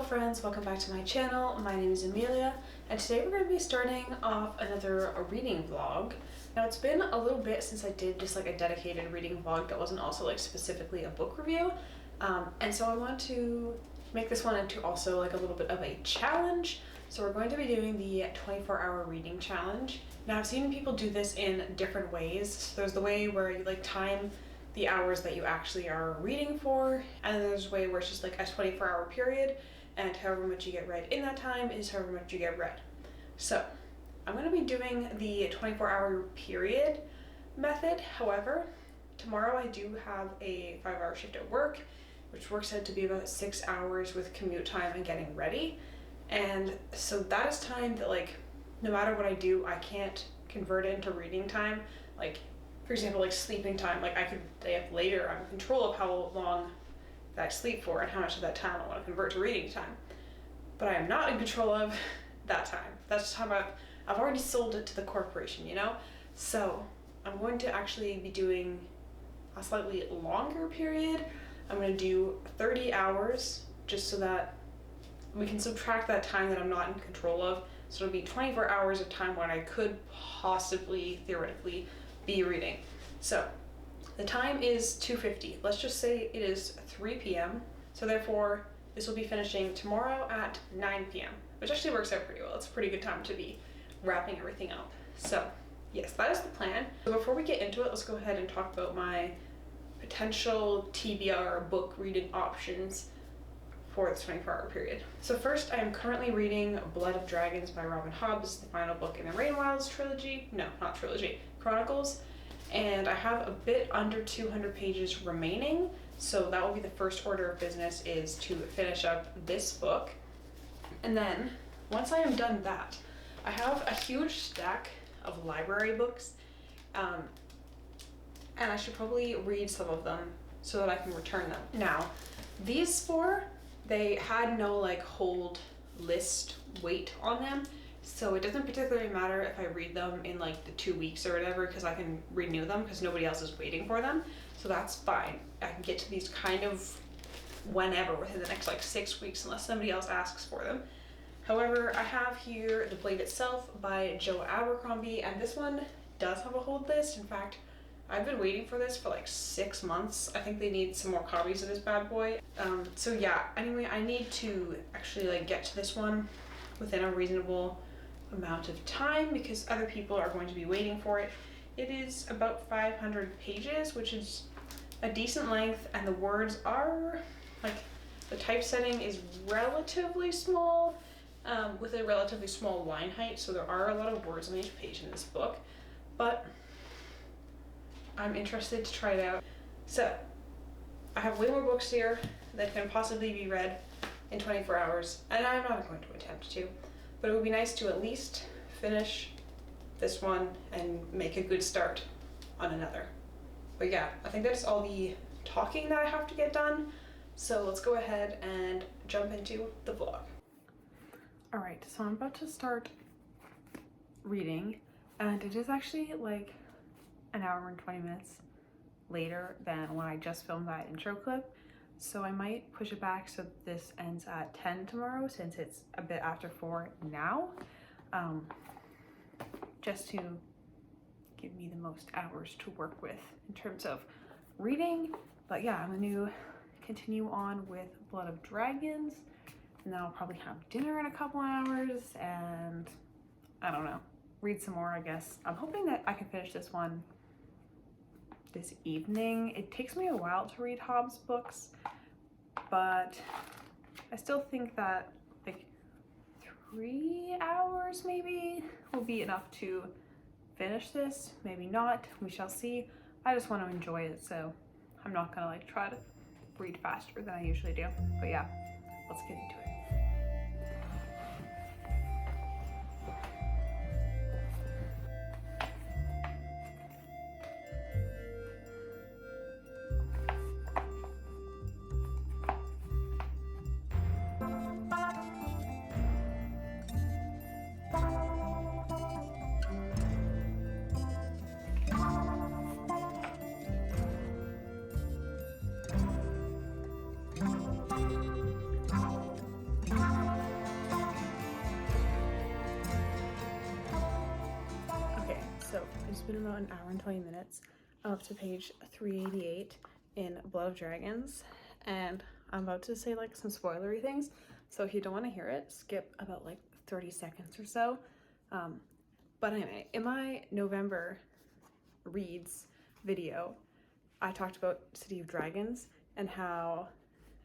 Hello friends, welcome back to my channel. My name is Amelia and today we're going to be starting off another reading vlog. Now it's been a little bit since I did just like a dedicated reading vlog that wasn't also like specifically a book review. And so I want to make this one into also like a little bit of a challenge. So we're going to be doing the 24-hour reading challenge. Now I've seen people do this in different ways. So there's the way where you like time the hours that you actually are reading for, and then there's a way where it's just like a 24-hour period, and however much you get read in that time is however much you get read. So I'm going to be doing the 24-hour period method. However, tomorrow I do have a 5-hour shift at work, which works out to be about 6 hours with commute time and getting ready. And so that is time that, like, no matter what I do, I can't convert it into reading time. Like, for example, like sleeping time, like I could stay up later. I'm in control of how long that I sleep for and how much of that time I want to convert to reading time. But I am not in control of that time. That's time I've already sold it to the corporation, you know? So I'm going to actually be doing a slightly longer period. I'm going to do 30 hours just so that we can subtract that time that I'm not in control of. So it'll be 24 hours of time when I could possibly, theoretically, be reading. So the time is 2:50. Let's just say it is 3 p.m. So therefore, this will be finishing tomorrow at 9 p.m., which actually works out pretty well. It's a pretty good time to be wrapping everything up. So yes, that is the plan. So before we get into it, let's go ahead and talk about my potential TBR book reading options for this 24-hour period. So first, I am currently reading Blood of Dragons by Robin Hobbs, the final book in the Rainwilds trilogy. No, not trilogy, Chronicles. And I have a bit under 200 pages remaining. So that will be the first order of business, is to finish up this book. And then once I am done that, I have a huge stack of library books. And I should probably read some of them so that I can return them. Now, these four, they had no like hold list weight on them, so it doesn't particularly matter if I read them in like the 2 weeks or whatever, because I can renew them because nobody else is waiting for them. So that's fine. I can get to these kind of whenever within the next like 6 weeks unless somebody else asks for them. However, I have here The Blade Itself by Joe Abercrombie, and this one does have a hold list. In fact, I've been waiting for this for like 6 months. I think they need some more copies of this bad boy. So yeah, anyway, I need to actually like get to this one within a reasonable amount of time because other people are going to be waiting for it. It is about 500 pages, which is a decent length, and the words are like, the typesetting is relatively small, with a relatively small line height. So there are a lot of words on each page in this book, but I'm interested to try it out. So I have way more books here that can possibly be read in 24 hours, and I'm not going to attempt to, but it would be nice to at least finish this one and make a good start on another. But yeah, I think that's all the talking that I have to get done. So let's go ahead and jump into the vlog. All right, so I'm about to start reading, and it is actually like an hour and 20 minutes later than when I just filmed that intro clip. So I might push it back so this ends at 10 tomorrow, since it's a bit after 4 now, just to give me the most hours to work with in terms of reading. But yeah, I'm going to continue on with Blood of Dragons, and then I'll probably have dinner in a couple hours, and I don't know, read some more, I guess. I'm hoping that I can finish this one this evening. It takes me a while to read Hobbs books, but I still think that like 3 hours maybe will be enough to finish this. Maybe not, we shall see. I just want to enjoy it, so I'm not gonna like try to read faster than I usually do. But yeah, let's get into it. It's been about an hour and 20 minutes. I'm up to page 388 in Blood of Dragons, and I'm about to say like some spoilery things, so if you don't want to hear it, skip about like 30 seconds or so. But anyway, in my November reads video, I talked about City of Dragons and how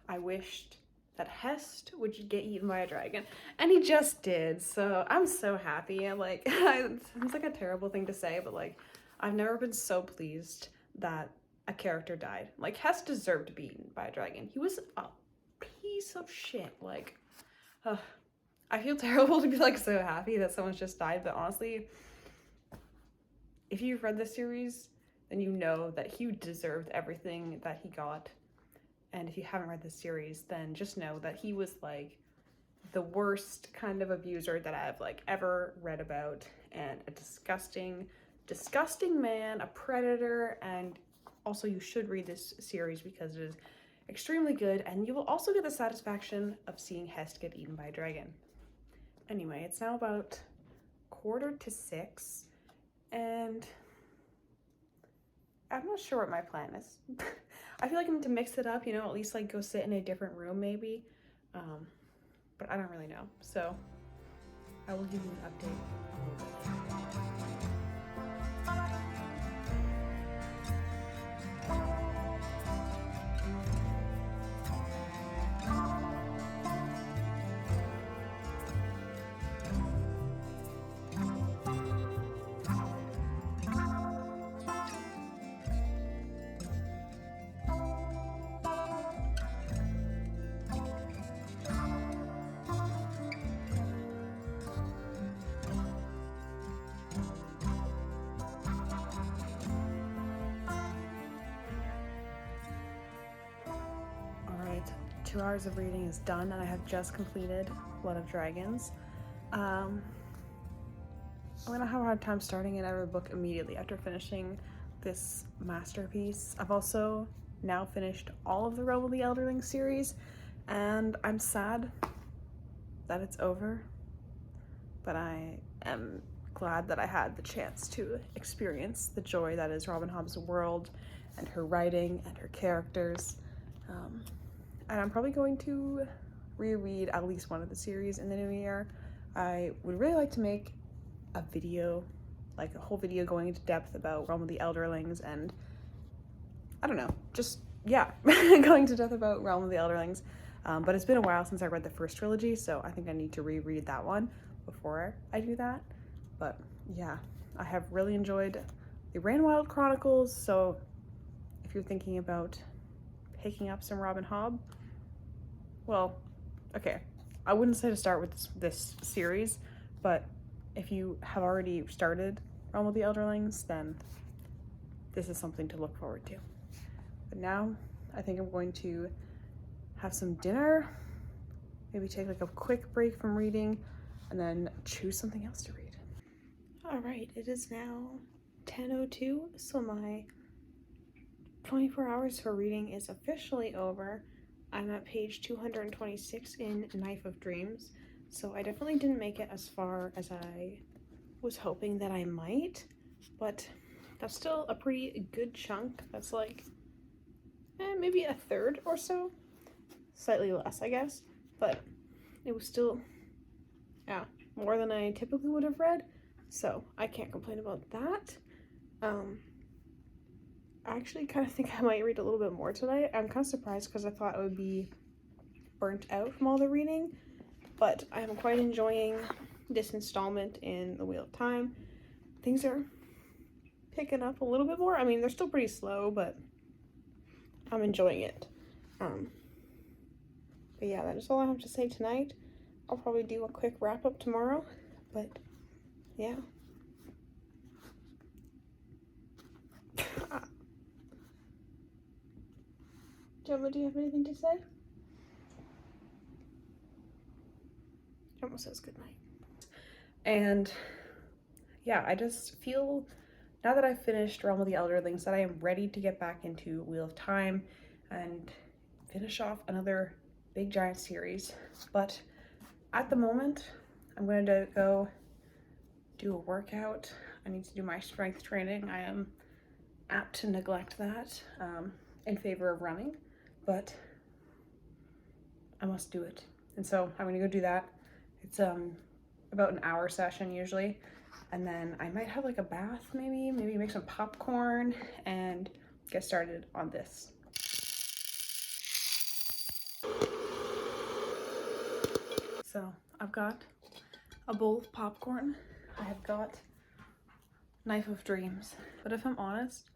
I wished that Hest would get eaten by a dragon, and he just did, so I'm so happy. Like, it's like a terrible thing to say, but like, I've never been so pleased that a character died. Like, Hest deserved to be eaten by a dragon. He was a piece of shit. Like, I feel terrible to be like so happy that someone's just died, but honestly, if you've read the series, then you know that he deserved everything that he got. And if you haven't read the series, then just know that he was like the worst kind of abuser that I've like ever read about, and a disgusting, disgusting man, a predator. And also you should read this series because it is extremely good, and you will also get the satisfaction of seeing Hest get eaten by a dragon. Anyway, it's now about 5:45, and I'm not sure what my plan is. I feel like I need to mix it up, you know, at least like go sit in a different room maybe. But I don't really know. So I will give you an update a little bit later. Alright, 2 hours of reading is done, and I have just completed Blood of Dragons. I'm gonna have a hard time starting another book immediately after finishing this masterpiece. I've also now finished all of the Realm of the Elderling series, and I'm sad that it's over, but I am glad that I had the chance to experience the joy that is Robin Hobb's world and her writing and her characters. And I'm probably going to reread at least one of the series in the new year. I would really like to make a video, like a whole video going into depth about Realm of the Elderlings, and I don't know, just, yeah, going into depth about Realm of the Elderlings. But it's been a while since I read the first trilogy, so I think I need to reread that one before I do that. But yeah, I have really enjoyed the Rainwild Chronicles, so if you're thinking about picking up some Robin Hobb, well, okay, I wouldn't say to start with this series, but if you have already started Realm of the Elderlings, then this is something to look forward to. But now, I think I'm going to have some dinner, maybe take like a quick break from reading, and then choose something else to read. All right, it is now 10:02, so my 24 hours for reading is officially over. I'm at page 226 in Knife of Dreams, so I definitely didn't make it as far as I was hoping that I might, but that's still a pretty good chunk. That's like maybe a third or so, slightly less I guess, but it was still, yeah, more than I typically would have read, so I can't complain about that. I actually kind of think I might read a little bit more tonight. I'm kind of surprised because I thought I would be burnt out from all the reading, but I'm quite enjoying this installment in The Wheel of Time. Things are picking up a little bit more. I mean, they're still pretty slow, but I'm enjoying it. But yeah, that is all I have to say tonight. I'll probably do a quick wrap up tomorrow, but yeah. Gemma, do you have anything to say? She almost says goodnight. And yeah, I just feel, now that I've finished Realm of the Elderlings, that I am ready to get back into Wheel of Time and finish off another big giant series. But at the moment, I'm going to go do a workout. I need to do my strength training. I am apt to neglect that in favor of running, but I must do it. And so I'm gonna go do that. It's about an hour session usually. And then I might have like a bath maybe make some popcorn and get started on this. So I've got a bowl of popcorn. I have got Knife of Dreams. But if I'm honest,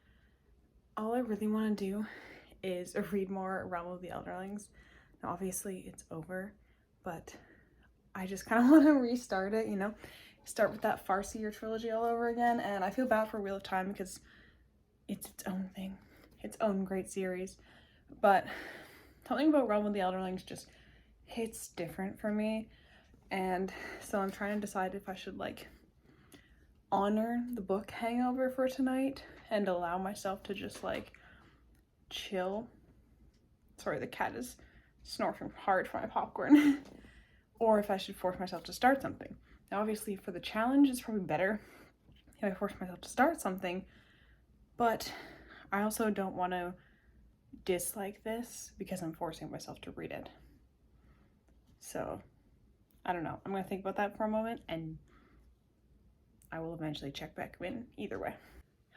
all I really want to do is read more Realm of the Elderlings. Now obviously it's over, but I just kind of want to restart it, you know? Start with that Farseer trilogy all over again, and I feel bad for Wheel of Time because it's its own thing, its own great series. But something about Realm of the Elderlings just hits different for me, and so I'm trying to decide if I should like honor the book hangover for tonight and allow myself to just like chill. Sorry, the cat is snorting hard for my popcorn. Or if I should force myself to start something. Now obviously for the challenge it's probably better if I force myself to start something, but I also don't want to dislike this because I'm forcing myself to read it. So I don't know, I'm gonna think about that for a moment and I will eventually check back in either way.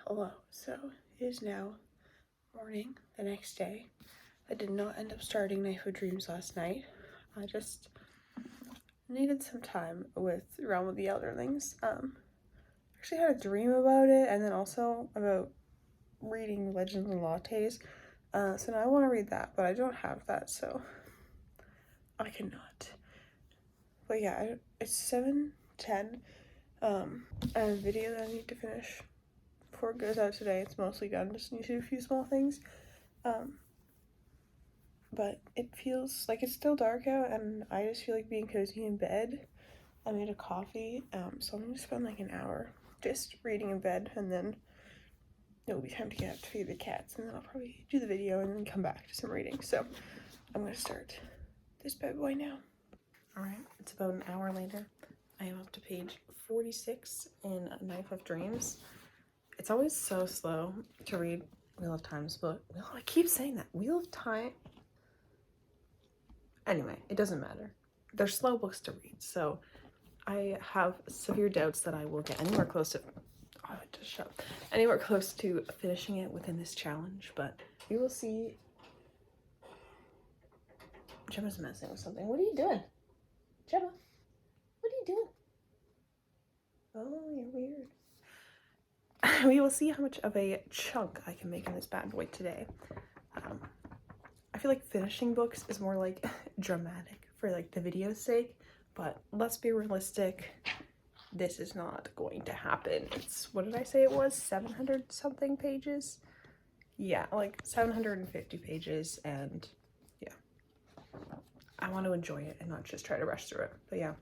Hello, so it is now morning the next day. I did not end up starting Knife of Dreams last night. I just needed some time with Realm of the Elderlings. Actually had a dream about it and then also about reading Legends and Lattes. So now I want to read that, but I don't have that, so I cannot. But yeah, it's 7:10. I have a video that I need to finish before it goes out today. It's mostly done, just need to do a few small things. But it feels like it's still dark out and I just feel like being cozy in bed. I made a coffee, so I'm gonna spend like an hour just reading in bed and then it'll be time to get up to feed the cats and then I'll probably do the video and then come back to some reading. So I'm gonna start this bad boy now. Alright, it's about an hour later. I am up to page 46 in Knife of Dreams. It's always so slow to read Wheel of Time's book. I keep saying that. Wheel of Time. Anyway, it doesn't matter. They're slow books to read, so I have severe doubts that I will get anywhere close to anywhere close to finishing it within this challenge, but we will see. Gemma's messing with something. What are you doing? Gemma, what are you doing? Oh, you're weird. We will see how much of a chunk I can make in this bad boy today. I feel like finishing books is more like dramatic for like the video's sake, but let's be realistic. This is not going to happen. It's, what did I say it was? 700 something pages? Yeah, like 750 pages, and yeah. I want to enjoy it and not just try to rush through it. But yeah,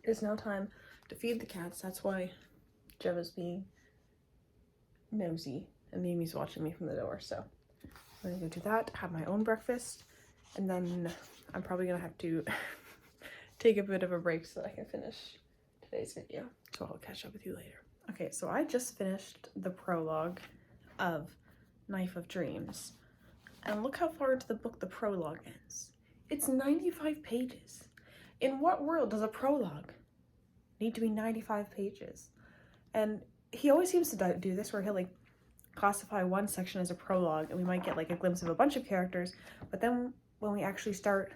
it's now time to feed the cats. That's why Gemma's being nosy and Mimi's watching me from the door, so I'm gonna go do that, have my own breakfast, and then I'm probably gonna have to take a bit of a break so that I can finish today's video. So I'll catch up with you later. Okay, so I just finished the prologue of Knife of Dreams, and look how far into the book the prologue ends. It's 95 pages. In what world does a prologue need to be 95 pages? And he always seems to do this where he'll like classify one section as a prologue and we might get like a glimpse of a bunch of characters, but then when we actually start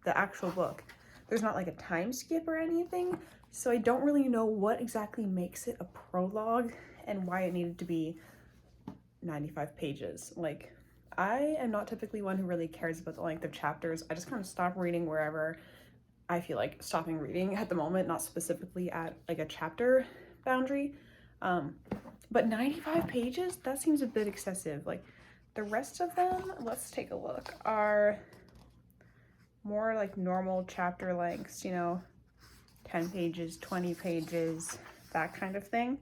the actual book, there's not like a time skip or anything, so I don't really know what exactly makes it a prologue and why it needed to be 95 pages. Like, I am not typically one who really cares about the length of chapters. I just kind of stop reading wherever I feel like stopping reading at the moment, not specifically at like a chapter boundary. But 95 pages, that seems a bit excessive. Like the rest of them, let's take a look, are more like normal chapter lengths, you know, 10 pages, 20 pages, that kind of thing.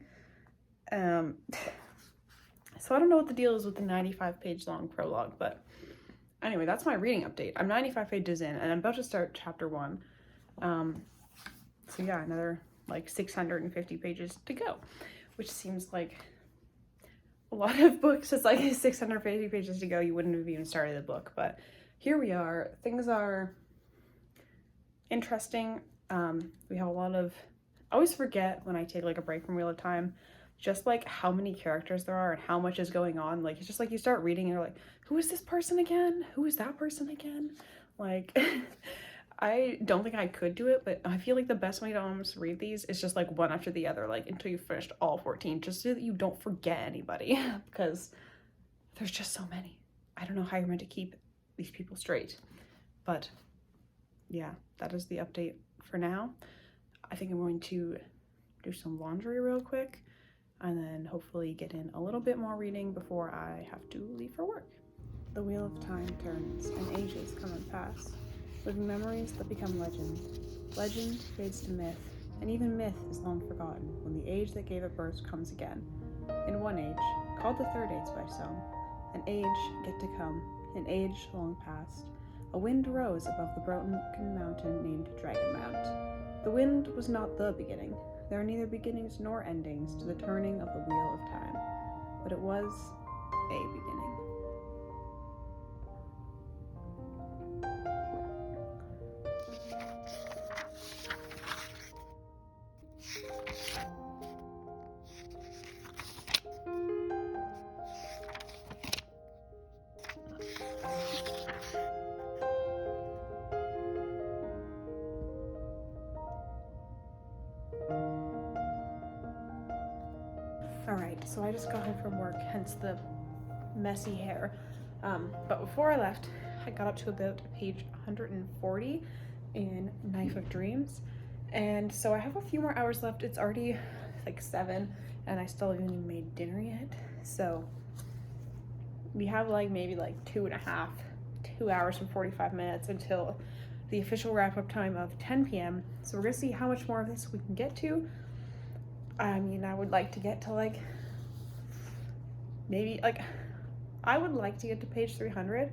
So I don't know what the deal is with the 95 page long prologue, but anyway, that's my reading update. I'm 95 pages in and I'm about to start chapter 1. So yeah, another like 650 pages to go. which seems like a lot of books. It's like 650 pages to go. You wouldn't have even started the book, but here we are. Things are interesting. We have a lot of, I always forget when I take like a break from Wheel of Time, just like how many characters there are and how much is going on. Like, it's just like you start reading and you're like, who is this person again? Who is that person again? Like, I don't think I could do it, but I feel like the best way to almost read these is just like one after the other, like until you've finished all 14, just so that you don't forget anybody, because there's just so many. I don't know how you're meant to keep these people straight, but yeah, that is the update for now. I think I'm going to do some laundry real quick and then hopefully get in a little bit more reading before I have to leave for work. The wheel of time turns and ages come and pass, living memories that become legend. Legend fades to myth, and even myth is long forgotten when the age that gave it birth comes again. In one age, called the third age by some, an age yet to come, an age long past, a wind rose above the broken mountain named Dragon Mount. The wind was not the beginning. There are neither beginnings nor endings to the turning of the wheel of time, but it was a beginning. Alright, so I just got home from work, hence the messy hair. But before I left, I got up to about page 140 in Knife of Dreams. And so I have a few more hours left. It's already like 7 and I still haven't even made dinner yet. So we have like maybe like 2 hours and 45 minutes until the official wrap-up time of 10 p.m. So we're gonna see how much more of this we can get to. I mean, I would like to get to like, maybe like, I would like to get to page 300.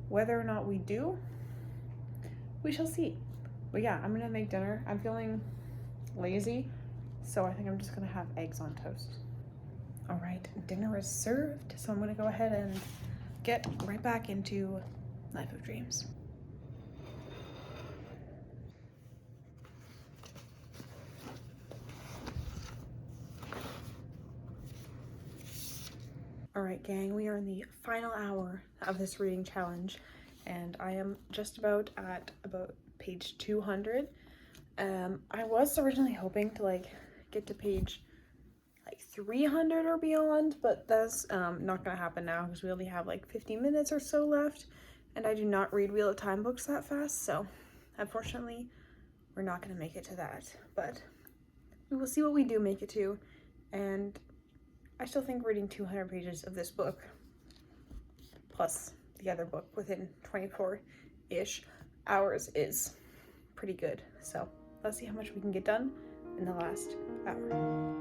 Whether or not we do, we shall see. But yeah, I'm gonna make dinner. I'm feeling lazy, so I think I'm just gonna have eggs on toast. All right, dinner is served, so I'm gonna go ahead and get right back into Knife of Dreams. Alright gang, we are in the final hour of this reading challenge and I am just about at page 200. I was originally hoping to like get to page like 300 or beyond, but that's not gonna happen now because we only have like 50 minutes or so left and I do not read Wheel of Time books that fast, so unfortunately we're not gonna make it to that, but we will see what we do make it to. And I still think reading 200 pages of this book, plus the other book within 24-ish hours is pretty good. So let's see how much we can get done in the last hour.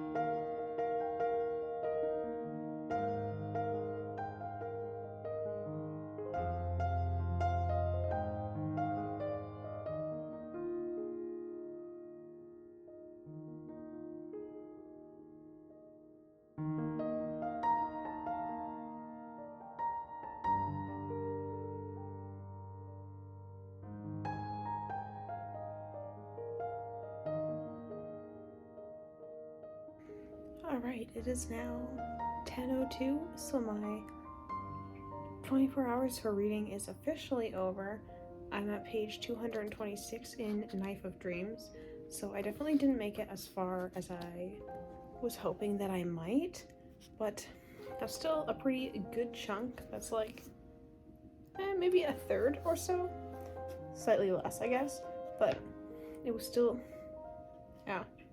Alright, it is now 10:02, so my 24 hours for reading is officially over. I'm at page 226 in Knife of Dreams, so I definitely didn't make it as far as I was hoping that I might, but that's still a pretty good chunk. That's like maybe a third or so, slightly less I guess, but it was still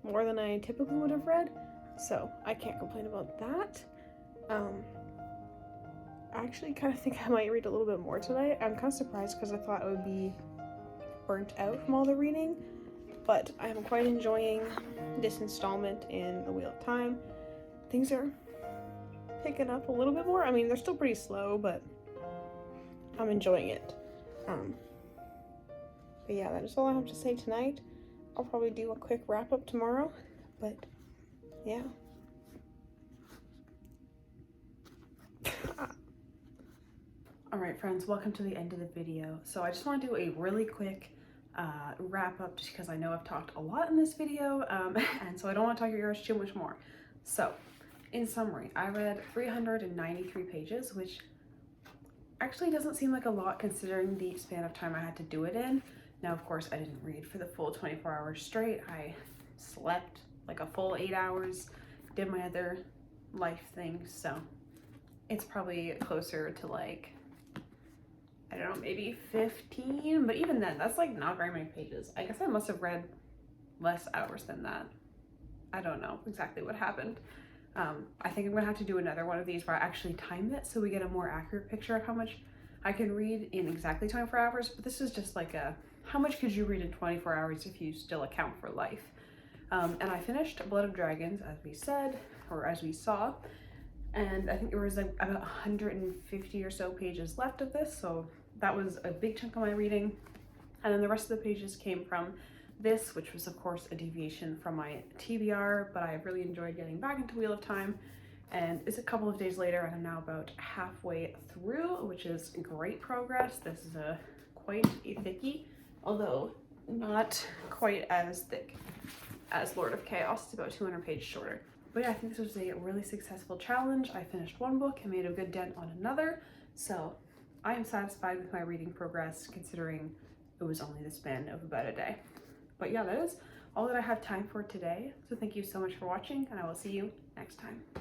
more than I typically would have read. So I can't complain about that. I actually kind of think I might read a little bit more tonight. I'm kind of surprised because I thought I would be burnt out from all the reading, but I'm quite enjoying this installment in the Wheel of Time. Things are picking up a little bit more. I mean, they're still pretty slow, but I'm enjoying it. But yeah, that is all I have to say tonight. I'll probably do a quick wrap up tomorrow, but yeah. Alright friends, welcome to the end of the video. So I just want to do a really quick wrap up just because I know I've talked a lot in this video and so I don't want to talk your ears too much more. So in summary, I read 393 pages, which actually doesn't seem like a lot considering the span of time I had to do it in. Now of course I didn't read for the full 24 hours straight. I slept like a full 8 hours, did my other life things, so it's probably closer to like, I don't know, maybe 15, but even then, that's like not very many pages. I guess I must have read less hours than that. I don't know exactly what happened. I think I'm gonna have to do another one of these where I actually time it so we get a more accurate picture of how much I can read in exactly 24 hours, but this is just like a, how much could you read in 24 hours if you still account for life? And I finished Blood of Dragons, as we said, or as we saw, and I think there was like about 150 or so pages left of this, so that was a big chunk of my reading. And then the rest of the pages came from this, which was of course a deviation from my TBR, but I really enjoyed getting back into Wheel of Time. And it's a couple of days later and I'm now about halfway through, which is great progress. This is quite a thickie, although not quite as thick as Lord of Chaos. It's about 200 pages shorter. But yeah, I think this was a really successful challenge. I finished one book and made a good dent on another, so I am satisfied with my reading progress considering it was only the span of about a day. But yeah, that is all that I have time for today. So thank you so much for watching and I will see you next time.